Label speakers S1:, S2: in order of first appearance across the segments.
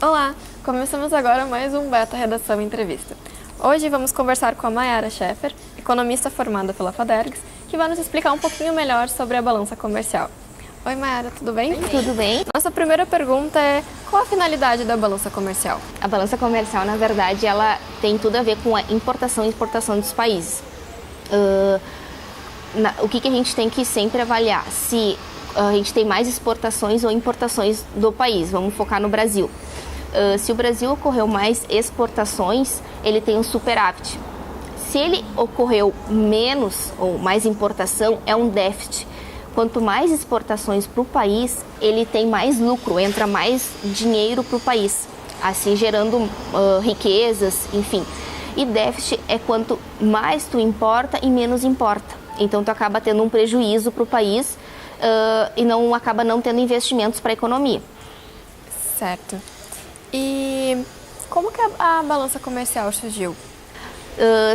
S1: Olá! Começamos agora mais um Beta Redação Entrevista. Hoje vamos conversar com a Mayara Scheffer, economista formada pela FADERGS, que vai nos explicar um pouquinho melhor sobre a balança comercial. Oi Mayara, tudo bem?
S2: Tudo bem.
S1: Nossa primeira pergunta é: qual a finalidade da balança comercial?
S2: A balança comercial, na verdade, ela tem tudo a ver com a importação e exportação dos países. O que a gente tem que sempre avaliar? Se a gente tem mais exportações ou importações do país. Vamos focar no Brasil. Se o Brasil ocorreu mais exportações, ele tem um superávit. Se ele ocorreu menos ou mais importação, é um déficit. Quanto mais exportações para o país, ele tem mais lucro, entra mais dinheiro para o país, assim gerando riquezas, enfim. E déficit é quanto mais tu importa e menos importa. Então tu acaba tendo um prejuízo para o país e acaba não tendo investimentos para a economia.
S1: Certo. E como que a balança comercial surgiu?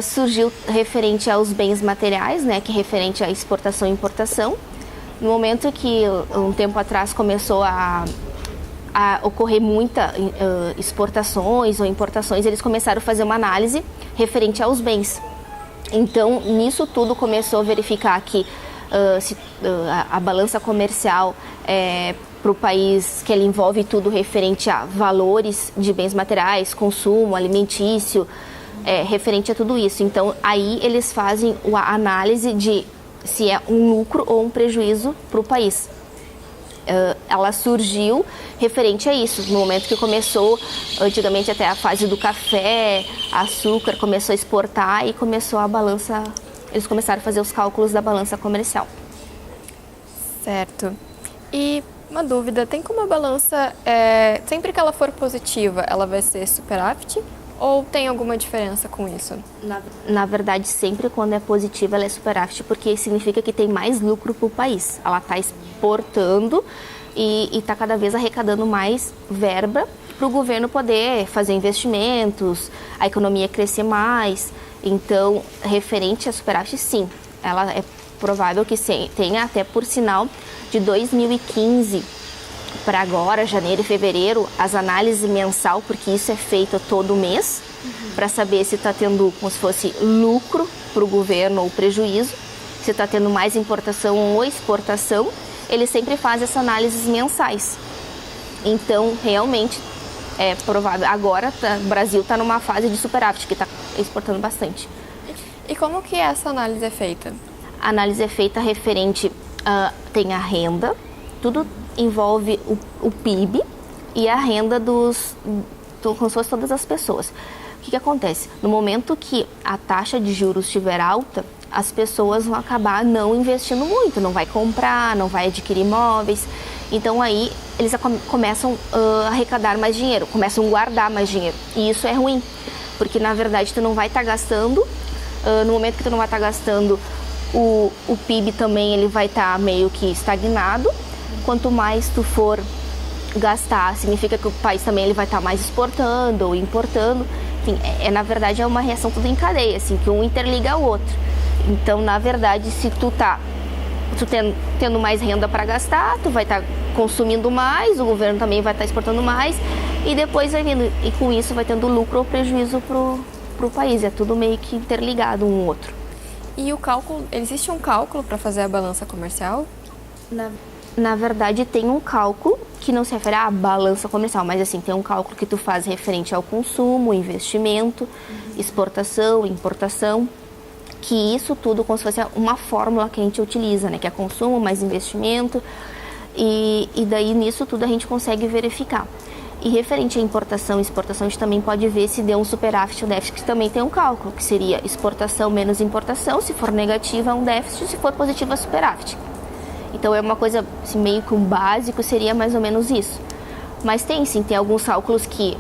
S2: Surgiu referente aos bens materiais, né, que é referente à exportação e importação. No momento que, um tempo atrás, começou a ocorrer muita exportações ou importações, eles começaram a fazer uma análise referente aos bens. Então, nisso tudo começou a verificar que a balança comercial para o país, que ela envolve tudo referente a valores de bens materiais, consumo, alimentício, referente a tudo isso. Então, aí eles fazem a análise de se é um lucro ou um prejuízo para o país. Ela surgiu referente a isso, no momento que começou, antigamente até a fase do café, açúcar, começou a exportar e começou a balança, eles começaram a fazer os cálculos da balança comercial.
S1: Certo. E uma dúvida, tem como a balança, sempre que ela for positiva, ela vai ser superávit? Ou tem alguma diferença com isso?
S2: Na verdade, sempre quando é positiva, ela é superávit, porque significa que tem mais lucro para o país. Ela está exportando e está cada vez arrecadando mais verba para o governo poder fazer investimentos, a economia crescer mais. Então, referente a superávit, sim, ela é provável que tenha, até por sinal, de 2015 para agora, janeiro e fevereiro, as análises mensal, porque isso é feito todo mês, para saber se está tendo como se fosse lucro para o governo ou prejuízo, se está tendo mais importação ou exportação, eles sempre fazem essas análises mensais. Então, realmente, é provável. Agora, o Brasil está numa fase de superávit, que está exportando bastante.
S1: E como que essa análise é feita?
S2: A análise é feita referente, tem a renda, tudo envolve o PIB e a renda como se fosse todas as pessoas. O que acontece? No momento que a taxa de juros estiver alta, as pessoas vão acabar não investindo muito, não vai comprar, não vai adquirir imóveis. Então aí eles começam a arrecadar mais dinheiro, começam a guardar mais dinheiro. E isso é ruim, porque na verdade tu não vai estar gastando, no momento que tu não vai estar gastando, o PIB também ele vai estar meio que estagnado. Quanto mais tu for gastar, significa que o país também ele vai estar mais exportando ou importando. Enfim, na verdade é uma reação tudo em cadeia, assim, que um interliga ao outro. Então, na verdade, se tu tendo mais renda para gastar, tu vai estar consumindo mais, o governo também vai estar exportando mais e depois vai vindo, e com isso vai tendo lucro ou prejuízo pro país. É tudo meio que interligado um ao outro.
S1: E o cálculo, existe um cálculo para fazer a balança comercial?
S2: Na verdade, tem um cálculo que não se refere à balança comercial, mas assim, tem um cálculo que tu faz referente ao consumo, investimento, exportação, importação, que isso tudo como se fosse uma fórmula que a gente utiliza, né? Que é consumo mais investimento, e daí nisso tudo a gente consegue verificar. E referente à importação e exportação, a gente também pode ver se deu um superávit ou déficit, que também tem um cálculo, que seria exportação menos importação, se for negativa é um déficit, se for positiva é superávit. Então é uma coisa assim, meio que um básico, seria mais ou menos isso. Mas tem alguns cálculos que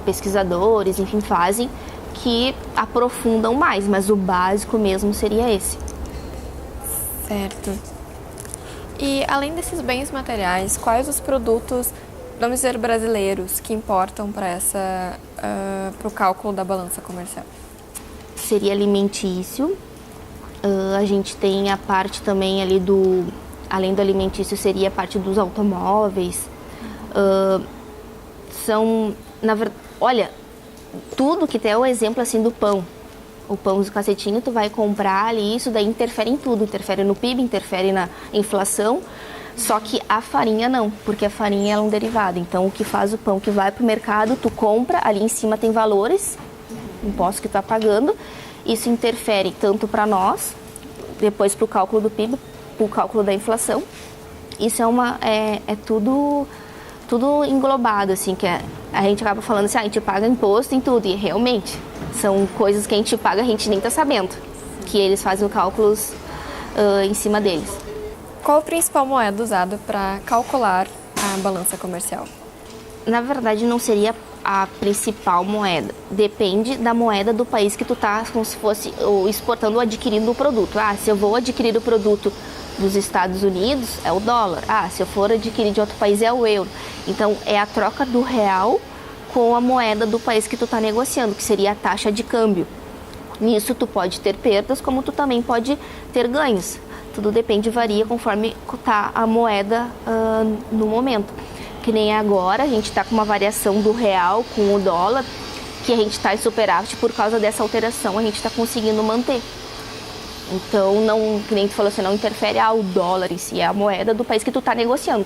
S2: pesquisadores, enfim, fazem, que aprofundam mais, mas o básico mesmo seria esse.
S1: Certo. E além desses bens materiais, quais os produtos, vamos dizer, brasileiros que importam para o cálculo da balança comercial?
S2: Seria alimentício. A gente tem a parte também ali além do alimentício, seria a parte dos automóveis, São, na verdade, olha, tudo que tem é o exemplo assim do pão. O pão do cacetinho tu vai comprar ali, isso daí interfere em tudo, interfere no PIB, interfere na inflação, só que a farinha não, porque a farinha é um derivado. Então o que faz o pão que vai para o mercado, tu compra, ali em cima tem valores, impostos que tu está pagando, isso interfere tanto para nós, depois para o cálculo do PIB, para o cálculo da inflação. Isso é tudo englobado, assim, que a gente acaba falando assim, a gente paga imposto em tudo, e realmente são coisas que a gente paga, a gente nem está sabendo, que eles fazem cálculos em cima deles.
S1: Qual a principal moeda usada para calcular a balança comercial?
S2: Na verdade, não seria a principal moeda. Depende da moeda do país que tu tá, como se fosse exportando ou adquirindo o produto. Se eu vou adquirir o produto dos Estados Unidos, é o dólar. Se eu for adquirir de outro país, é o euro. Então, é a troca do real com a moeda do país que tu tá negociando, que seria a taxa de câmbio. Nisso, tu pode ter perdas, como tu também pode ter ganhos. Tudo depende, varia conforme tá a moeda no momento. Que nem agora, a gente está com uma variação do real com o dólar, que a gente está em superávit por causa dessa alteração, a gente está conseguindo manter. Então, não, que nem tu falou, você não interfere ao dólar em si, é a moeda do país que tu está negociando.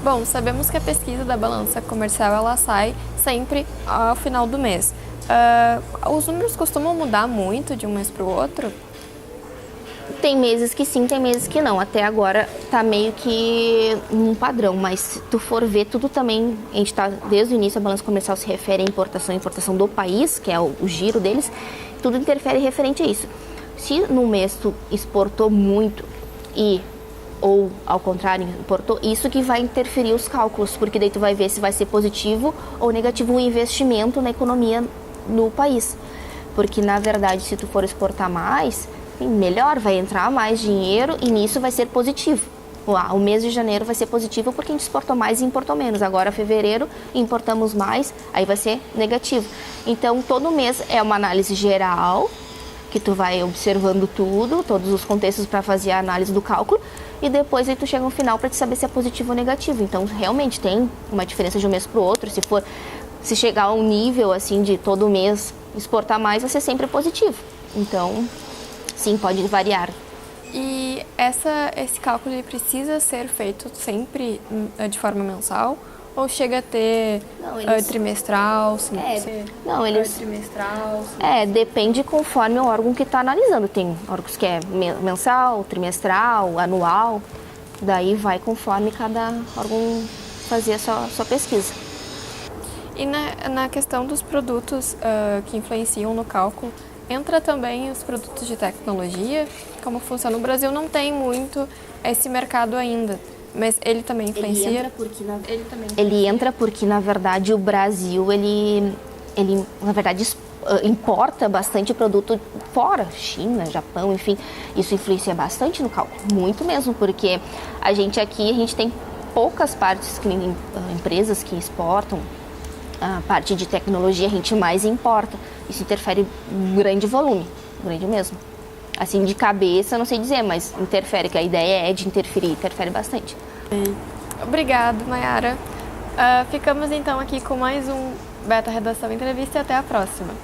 S1: Bom, sabemos que a pesquisa da balança comercial ela sai sempre ao final do mês. Os números costumam mudar muito de um mês para o outro?
S2: Tem meses que sim, tem meses que não. Até agora tá meio que um padrão, mas se tu for ver tudo também, a gente tá, desde o início a balança comercial se refere à importação do país, que é o giro deles, tudo interfere referente a isso. Se no mês tu exportou muito ou ao contrário, importou, isso que vai interferir os cálculos, porque daí tu vai ver se vai ser positivo ou negativo o investimento na economia no país. Porque na verdade, se tu for exportar mais, melhor, vai entrar mais dinheiro e nisso vai ser positivo. O mês de janeiro vai ser positivo porque a gente exportou mais e importou menos. Agora, fevereiro, importamos mais, aí vai ser negativo. Então, todo mês é uma análise geral, que tu vai observando tudo, todos os contextos para fazer a análise do cálculo, e depois aí tu chega no final para te saber se é positivo ou negativo. Então, realmente tem uma diferença de um mês para o outro. Se chegar a um nível assim de todo mês exportar mais, vai ser sempre positivo. Então, sim, pode variar.
S1: E esse cálculo ele precisa ser feito sempre de forma mensal? Ou chega a ter trimestral? Trimestral?
S2: Depende conforme o órgão que está analisando. Tem órgãos que é mensal, trimestral, anual. Daí vai conforme cada órgão fazer a sua pesquisa.
S1: E na questão dos produtos que influenciam no cálculo, entra também os produtos de tecnologia? Como funciona? No Brasil não tem muito esse mercado ainda, mas ele também influencia?
S2: Ele entra porque, na verdade, o Brasil, ele na verdade, importa bastante produto fora, China, Japão, enfim. Isso influencia bastante no cálculo, muito mesmo, porque a gente tem poucas partes, empresas que exportam. A parte de tecnologia a gente mais importa. Isso interfere em grande volume, grande mesmo. Assim, de cabeça, não sei dizer, mas interfere, que a ideia é de interfere bastante.
S1: Obrigada, Mayara. Ficamos então aqui com mais um Beta Redação Entrevista e até a próxima.